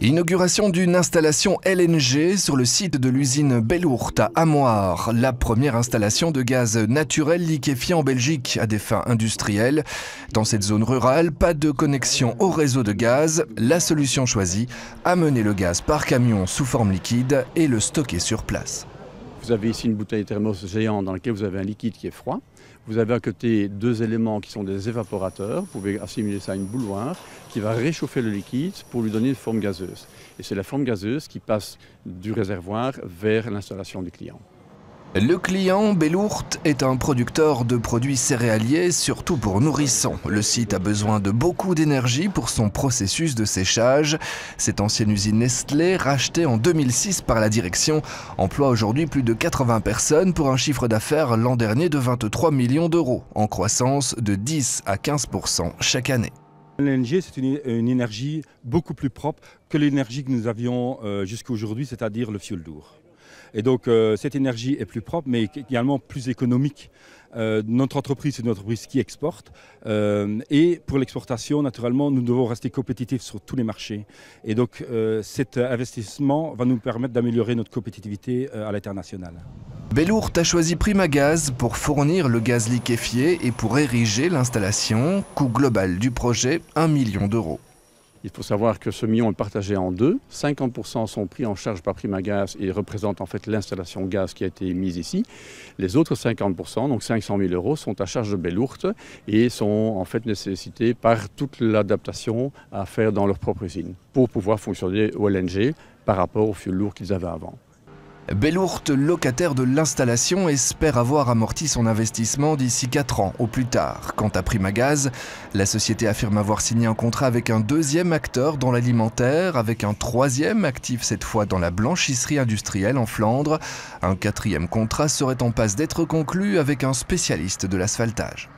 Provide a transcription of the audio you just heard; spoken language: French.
Inauguration d'une installation LNG sur le site de l'usine Bellourt à Amoire, la première installation de gaz naturel liquéfié en Belgique à des fins industrielles. Dans cette zone rurale, pas de connexion au réseau de gaz. La solution choisie, amener le gaz par camion sous forme liquide et le stocker sur place. Vous avez ici une bouteille thermos géante dans laquelle vous avez un liquide qui est froid. Vous avez à côté deux éléments qui sont des évaporateurs. Vous pouvez assimiler ça à une bouilloire qui va réchauffer le liquide pour lui donner une forme gazeuse. Et c'est la forme gazeuse qui passe du réservoir vers l'installation du client. Le client, Bellourt, est un producteur de produits céréaliers, surtout pour nourrissons. Le site a besoin de beaucoup d'énergie pour son processus de séchage. Cette ancienne usine Nestlé, rachetée en 2006 par la direction, emploie aujourd'hui plus de 80 personnes pour un chiffre d'affaires l'an dernier de 23 millions d'euros, en croissance de 10 à 15% chaque année. LNG, c'est une énergie beaucoup plus propre que l'énergie que nous avions jusqu'à aujourd'hui, c'est-à-dire le fioul lourd. Et donc cette énergie est plus propre, mais également plus économique. Notre entreprise, c'est une entreprise qui exporte. Et pour l'exportation, naturellement, nous devons rester compétitifs sur tous les marchés. Et donc cet investissement va nous permettre d'améliorer notre compétitivité à l'international. Bellourt a choisi Primagaz pour fournir le gaz liquéfié et pour ériger l'installation. Coût global du projet, 1 million d'euros. Il faut savoir que ce million est partagé en deux. 50% sont pris en charge par Primagaz et représentent en fait l'installation gaz qui a été mise ici. Les autres 50%, donc 500 000 euros, sont à charge de Bellourt et sont en fait nécessités par toute l'adaptation à faire dans leur propre usine pour pouvoir fonctionner au LNG par rapport au fioul lourd qu'ils avaient avant. Bellourt, locataire de l'installation, espère avoir amorti son investissement d'ici 4 ans au plus tard. Quant à Primagaz, la société affirme avoir signé un contrat avec un deuxième acteur dans l'alimentaire, avec un troisième actif cette fois dans la blanchisserie industrielle en Flandre. Un quatrième contrat serait en passe d'être conclu avec un spécialiste de l'asphaltage.